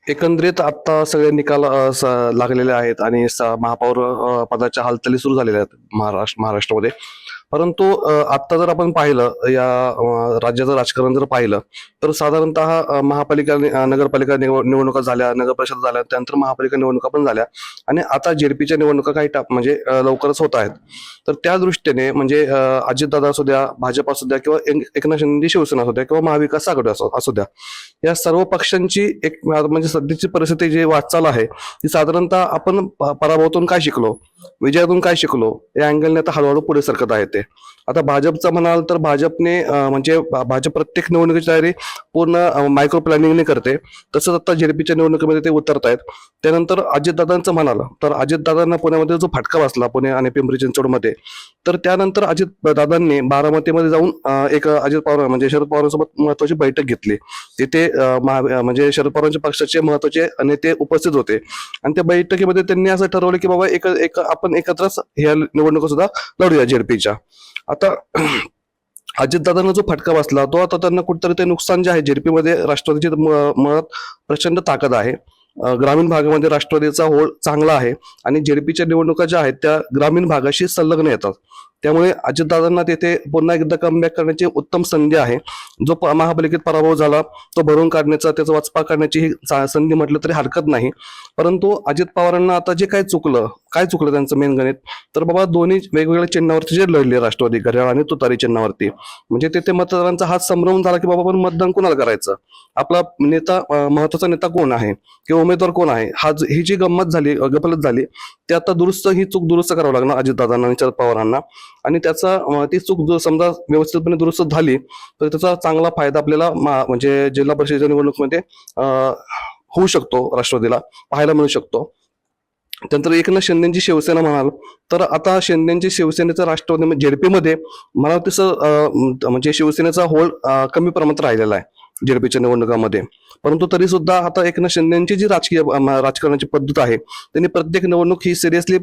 एकंदरीत आता सगळे निकाल लागलेले आहेत आणि महापौर पदाच्या हालचाली सुरू झालेल्या आहेत महाराष्ट्रामध्ये. परंतु आता जर आपण पाहिलं राज्याचं राजकारण जर पाहिलं तर साधारणतः महापालिका नगरपालिका निवडणुका झाल्या, नगर परिषद झाल्या, त्यानंतर महापालिका निवडणुका पण झाल्या आणि आता जेडपीच्या निवडणुका काही म्हणजे लवकरच होत आहेत. तर त्या दृष्टीने म्हणजे अजितदादा असू द्या, भाजप असू द्या किंवा एकनाथ शिंदे शिवसेना असू द्या किंवा महाविकास आघाडी असू द्या, या सर्व पक्षांची एक म्हणजे सध्याची परिस्थिती जी वाटचाल आहे ती साधारणतः आपण पराभवातून काय शिकलो, विजयातून काय शिकलो या अँगलने आता हळूहळू पुढे सरकत आहे. ते आता भाजपचं म्हणाल तर भाजपने म्हणजे भाजप प्रत्येक निवडणुकीची तयारी पूर्ण मायक्रो प्लॅनिंगने करते. तसंच आता जेडपीच्या निवडणुकीमध्ये ते उतरत आहेत. त्यानंतर अजितदादांचं म्हणाल तर अजितदादांना पुण्यामध्ये जो फटका बसला पुणे आणि पिंपरी चिंचवडमध्ये, तर त्यानंतर अजितदादांनी बारामतीमध्ये जाऊन एक अजित पवार म्हणजे शरद पवारांसोबत महत्वाची बैठक घेतली. तिथे म्हणजे शरद पवारांच्या पक्षाचे महत्वाचे नेते उपस्थित होते आणि त्या बैठकीमध्ये त्यांनी असं ठरवलं की बाबा एक आपण एकत्रच ह्या निवडणुका सुद्धा लढूया जेडपीच्या. आता अजितदादांना जो फटका बसला तो आता त्यांना कुठेतरी ते नुकसान जे आहे जेडपीमध्ये राष्ट्रवादीची मुळात प्रचंड ताकद आहे. ग्रामीण भागामध्ये राष्ट्रवादीचा होळ चांगला आहे आणि जेडपीच्या निवडणुका ज्या आहेत त्या ग्रामीण भागाशी संलग्न येतात. त्यामुळे अजितदादांना तिथे पुन्हा एकदा कमबॅक करण्याची उत्तम संधी आहे. जो महापालिकेत पराभव झाला तो भरून काढण्याचा, त्याचा वाचपा काढण्याची ही संधी म्हटलं तरी हरकत नाही. परंतु अजित पवारांना आता जे काय चुकलं त्यांचं मेन गणित, तर बाबा दोन्ही वेगवेगळ्या चिन्हावरती जे लढले राष्ट्रवादी, घड्याळ आणि तुतारी चिन्हावरती, म्हणजे तिथे मतदारांचा हात संभ्रम झाला की बाबा आपण मतदान कोणाला करायचं, आपला नेता महत्वाचा नेता कोण आहे किंवा उमेदवार कोण आहे, ही जी गफलत झाली ती आता ही चूक दुरुस्त करावं लागणार अजितदादांना आणि शरद पवारांना. आणि ती चूक समजा व्यवस्थितपणे दुरुस्त झाली तर त्याचा चांगला फायदा आपल्याला म्हणजे जिल्हा परिषदेच्या निवडणुकीमध्ये होऊ शकतो, राष्ट्रवादीला पाहायला मिळू शकतो. त्यानंतर एकनाथ शिंदेची शिवसेना म्हणाल तर आता शिंदेची शिवसेनेचा राष्ट्रवादी जेडपीमध्ये मला तसं म्हणजे शिवसेनेचा होल्ड कमी प्रमाणात राहिलेला आहे जेडपीच्या निवडणुकामध्ये. परंतु तरी सुद्धा आता एकनाथ शिंदेची जी राजकारणाची पद्धत आहे त्यांनी प्रत्येक निवडणूक ही सिरियसली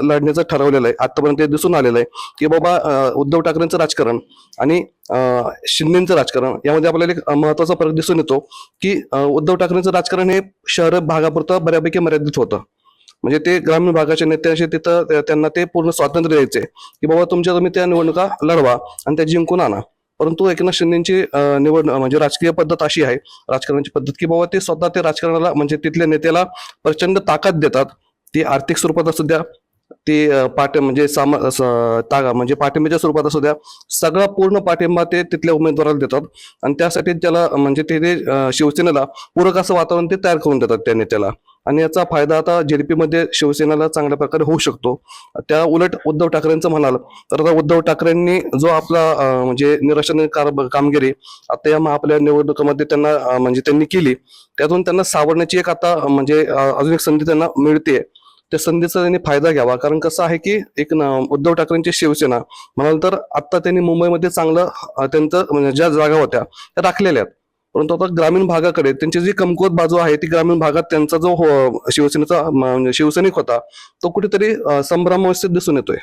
लढण्याचं ठरवलेलं आहे. आतापर्यंत दिसून आलेलं आहे की बाबा उद्धव ठाकरेंचं राजकारण आणि शिंदेचं राजकारण यामध्ये आपल्याला एक महत्वाचा फरक दिसून येतो की उद्धव ठाकरेंचं राजकारण हे शहर भागापुरतं बऱ्यापैकी मर्यादित होतं. म्हणजे ते ग्रामीण भागाच्या नेत्यांशी तिथं त्यांना ते पूर्ण स्वातंत्र्य द्यायचे की बाबा तुम्ही त्या निवडणुका लढवा आणि त्या जिंकून आणा. परंतु एकनाथ शिंदेची म्हणजे राजकीय पद्धत अशी आहे, राजकारणाची पद्धत, की बाबा ते स्वतः ते राजकारणाला म्हणजे तिथल्या नेत्याला प्रचंड ताकद देतात. ती आर्थिक स्वरूपात असू द्या, ती म्हणजे म्हणजे पाठिंब्याच्या स्वरूपात असू द्या, सगळा पूर्ण पाठिंबा ते तिथल्या उमेदवाराला देतात आणि त्यासाठी त्याला म्हणजे ते शिवसेनेला पूरक असं वातावरण ते तयार करून देतात त्या नेत्याला. आणि याचा फायदा आता जेडपी मध्ये शिवसेनेला चांगल्या प्रकारे होऊ शकतो. त्या उलट उद्धव ठाकरेंचं म्हणाल तर आता उद्धव ठाकरेंनी जो आपला म्हणजे निराशा कामगिरी आता या आपल्या निवडणुकीमध्ये त्यांना म्हणजे त्यांनी केली, त्यातून त्यांना सावरण्याची एक आता म्हणजे अजून एक संधी त्यांना मिळते. त्या संधीचा त्यांनी फायदा घ्यावा. कारण कसं आहे की उद्धव ठाकरेंची शिवसेना म्हणाल तर आता त्यांनी मुंबईमध्ये चांगलं त्यांचं म्हणजे ज्या जागा होत्या त्या राखलेल्या आहेत. परंतु आता ग्रामीण भागाकडे त्यांची जी कमकुवत बाजू आहे ती ग्रामीण भागात त्यांचा जो शिवसेनेचा शिवसैनिक होता तो कुठेतरी संभ्रमावस्थेत दिसून येतोय.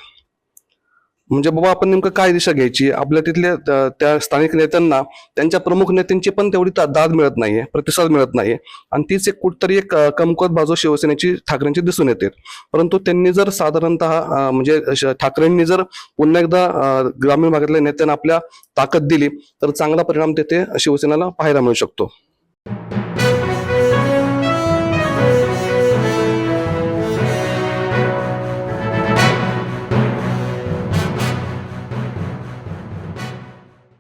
म्हणजे बाबा आपण नेमकं काय दिशा घ्यायची, आपल्या तिथल्या त्या स्थानिक नेत्यांना त्यांच्या प्रमुख नेत्यांची पण तेवढी दाद मिळत नाहीये, प्रतिसाद मिळत नाहीये आणि तीच एक कुठतरी एक कमकुवत बाजू शिवसेनेची ठाकरेंची दिसून येते. परंतु त्यांनी जर साधारणतः म्हणजे ठाकरेंनी जर पुन्हा एकदा ग्रामीण भागातल्या नेत्यांना आपल्या ताकद दिली तर चांगला परिणाम तिथे शिवसेनेला पाहायला मिळू शकतो.